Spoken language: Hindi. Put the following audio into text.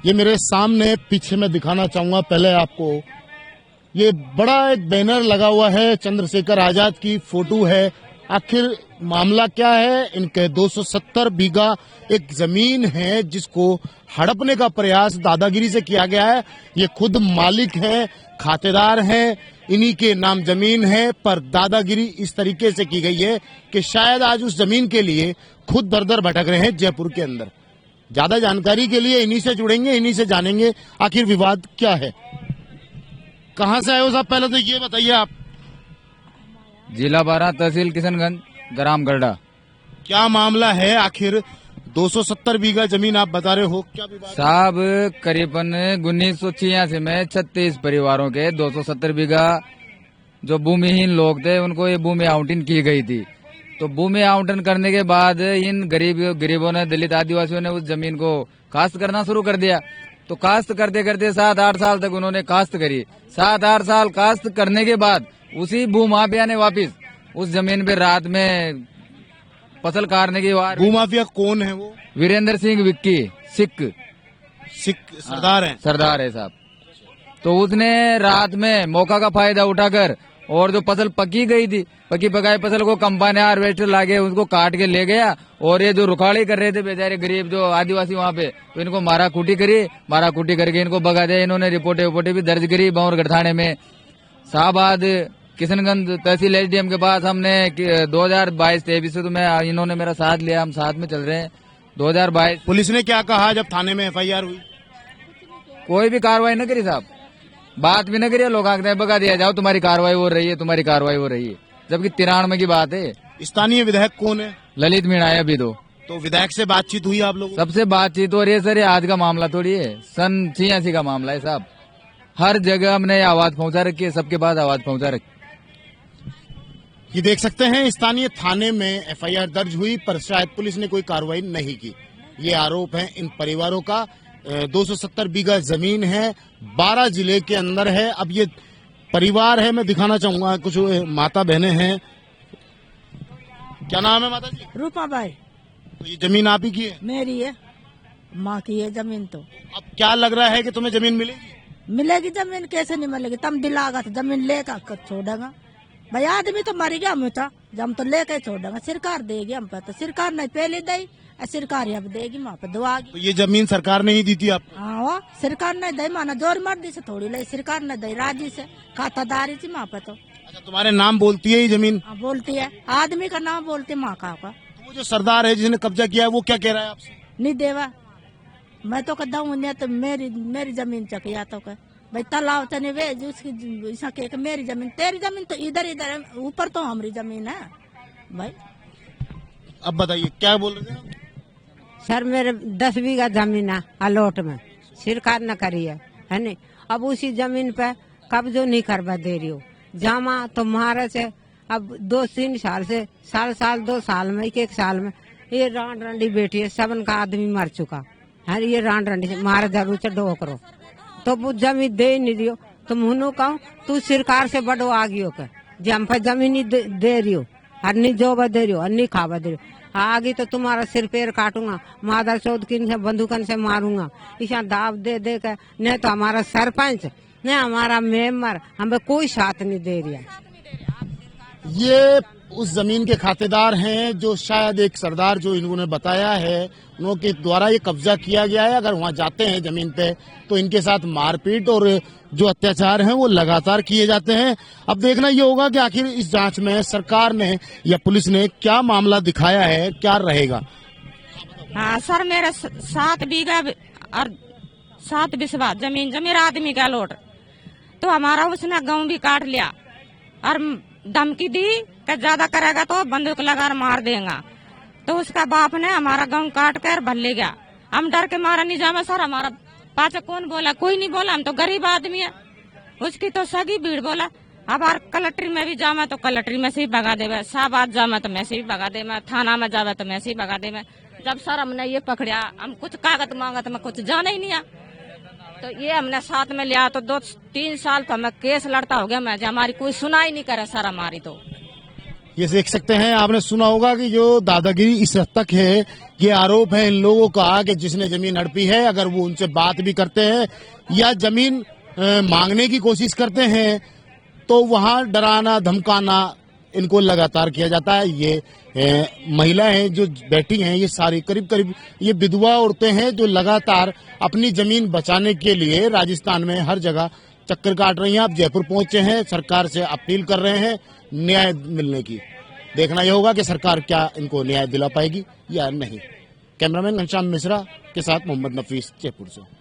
ये मेरे सामने पीछे मैं दिखाना चाहूंगा पहले आपको, ये बड़ा एक बैनर लगा हुआ है, चंद्रशेखर आजाद की फोटो है। आखिर मामला क्या है? इनके 270 बीघा एक जमीन है जिसको हड़पने का प्रयास दादागिरी से किया गया है। ये खुद मालिक हैं, खातेदार हैं, इन्हीं के नाम जमीन है, पर दादागिरी इस तरीके से की गई है कि शायद आज उस जमीन के लिए खुद दर दर भटक रहे हैं जयपुर के अंदर। ज्यादा जानकारी के लिए इन्हीं से जुड़ेंगे, इन्हीं से जानेंगे आखिर विवाद क्या है। कहाँ से आए हो साहब? पहले तो ये बताइए आप। जिला 12, तहसील किशनगंज, ग्राम गरडा। क्या मामला है आखिर? 270 बीघा जमीन आप बता रहे हो, क्या विवाद? साहब करीबन 1986 में 36 परिवारों के 270 बीघा जो भूमिहीन लोग थे उनको ये भूमि आवंटन की गई थी। तो भूमि आवंटन करने के बाद इन गरीबों ने, दलित आदिवासियों ने उस जमीन को काश्त करना शुरू कर दिया। तो काश्त करते करते 7-8 साल तक उन्होंने काश्त करी। 7-8 साल काश्त करने के बाद उसी भूमाफिया ने वापिस उस जमीन पे रात में फसल काटने की बात। भूमाफिया कौन है वो? वीरेंद्र सिंह विक्की, सिख सरदार है। सरदार है साहब। तो उसने रात में मौका का फायदा उठाकर और जो फसल पकी गई थी, पकी पकाई फसल को कंपनी हार्वेस्टर लाके उसको काट के ले गया। और ये जो रुखाड़ी कर रहे थे बेचारे गरीब जो आदिवासी वहाँ पे, तो इनको मारा कूटी करी, मारा कूटी करके इनको भगा दिया। इन्होंने रिपोर्टें भी दर्ज करी बावरगढ़ थाने में। शाहबाद किशनगंज तहसील एसडीएम के पास हमने 2022-23 से तो मैं इन्होंने मेरा साथ लिया, हम साथ में चल रहे हैं। 2022 पुलिस ने क्या कहा जब थाने में एफआईआर हुई? कोई भी कार्रवाई न करी साहब, बात भी न करिए। लोग आखते हैं भगा दिया जाओ, तुम्हारी कार्रवाई हो रही है, तुम्हारी कार्रवाई हो रही है, जबकि 93 की बात है। स्थानीय विधायक कौन है? ललित मीणा है अभी तो विधायक से बातचीत हुई आप लोगों? सबसे बातचीत हो रही है सर। ये आज का मामला थोड़ी है, सन 86 का मामला है साहब। हर जगह हमने आवाज पहुंचा रखी है, सबके पास आवाज पहुंचा रखी। ये देख सकते हैं स्थानीय थाने में एफआईआर दर्ज हुई, पर शायद पुलिस ने कोई कार्रवाई नहीं की। ये आरोप है इन परिवारों का। 270 बीघा जमीन है, 12 जिले के अंदर है। अब ये परिवार है, मैं दिखाना चाहूंगा, कुछ माता बहनें हैं। क्या नाम है माता जी? रूपा बाई। तो ये जमीन आप ही की है? मेरी है, माँ की है जमीन। तो अब क्या लग रहा है कि तुम्हें जमीन मिलेगी? मिलेगी जमीन, कैसे नहीं मिलेगी? तुम दिलागा तो जमीन लेकर छोड़ेगा भाई। आदमी तो मर गया, हम हम तो लेकर छोड़ेगा। सरकार देगी हम पे, तो सरकार नहीं पहले दी, सरकार अब देगी वहाँ पे दुआ। तो ये जमीन सरकार ने ही दी थी आप? हाँ, सरकार नहीं दे, माना जोर मर्दी से थोड़ी ले, सरकार नहीं दे, राजी से खातादारी थी वहाँ पे। तो अच्छा, तुम्हारे नाम बोलती है ये जमीन? हाँ, बोलती है, आदमी का नाम बोलती है, माँ का। तो वो जो सरदार है जिसने कब्जा किया है वो क्या कह रहा है आपसे? नहीं देवा, मैं तो कहता हूँ तो मेरी जमीन चकिया तो कह भाई तालाब चने वे उसकी मेरी जमीन, तेरी जमीन तो इधर इधर है, ऊपर तो हमारी जमीन है भाई। अब बताइए क्या बोल रहे थे? सर मेरे 10 बीघा जमीन है अलोट में, सरकार न करी है नहीं। अब उसी जमीन पे कब्जो नहीं करवा दे रही हो। जामा तो महाराज से अब 2-3 साल से, साल 2 साल में, एक साल में ये रान रंडी बैठी है, 7 का आदमी मर चुका है। ये रान रंडी से मारे जरूर से डोकरो, तो वो जमीन दे नहीं दियो। तो मुनो कहूँ तू सरकार से बड़ो आ गयो के जे हम पे जमीन ही दे रही हो, अन्नी जोबा दे रही हो, अन्नी खावा दे रही हो। आगे तो तुम्हारा सिर पैर काटूंगा, मादर चौथ की से बंदूकन से मारूंगा, इसा दाव दे दे के। नहीं तो हमारा सरपंच, नहीं हमारा मेंबर हमें कोई साथ नहीं दे रहा। ये उस जमीन के खातेदार हैं जो शायद एक सरदार जो इन्होंने बताया है, उनके द्वारा ये कब्जा किया गया है। अगर वहां जाते हैं जमीन पे तो इनके साथ मारपीट और जो अत्याचार हैं वो लगातार किए जाते हैं। अब देखना ये होगा कि आखिर इस जांच में सरकार ने या पुलिस ने क्या मामला दिखाया है, क्या रहेगा। हाँ सर, मेरे 7 बीघा और 7 बिस्वा जमीन जो मेरा आदमी का लोट, तो हमारा उसने गाँव भी काट लिया और धमकी दी कि ज्यादा करेगा तो बंदूक लगा मार देगा। तो उसका बाप ने हमारा गाँव काट कर भर ले गया। हम डर के मारा नहीं जामा सर, हमारा पाचा कौन बोला? कोई नहीं बोला, हम तो गरीब आदमी है। उसकी तो सगी भीड़ बोला। अब कलेक्ट्री में भी जामा तो कलेक्ट्री में से ही भगा देवे, शाहबाद जामा तो मैं से ही भगा दे, मैं थाना में जावे तो मैं से ही भगा दे। जब सर हमने ये पकड़ा, हम कुछ कागज मांगा तो मैं कुछ जाना ही नहीं आ। तो ये हमने साथ में लिया, तो 2-3 साल तो हमें केस लड़ता हो गया। मैं हमारी कोई सुनाई नहीं करे सर हमारी। तो ये देख सकते हैं, आपने सुना होगा कि जो दादागिरी इस हद तक है, ये आरोप है इन लोगों का कि जिसने जमीन हड़पी है अगर वो उनसे बात भी करते हैं या जमीन मांगने की कोशिश करते हैं तो वहां डराना धमकाना इनको लगातार किया जाता है। ये महिलाएं जो बैठी हैं ये सारी करीब करीब ये विधवा औरतें हैं जो लगातार अपनी जमीन बचाने के लिए राजस्थान में हर जगह चक्कर काट रही हैं। आप जयपुर पहुंचे हैं, सरकार से अपील कर रहे हैं न्याय मिलने की। देखना यह होगा कि सरकार क्या इनको न्याय दिला पाएगी या नहीं। कैमरामैन घनश्याम मिश्रा के साथ मोहम्मद नफीस, जयपुर से।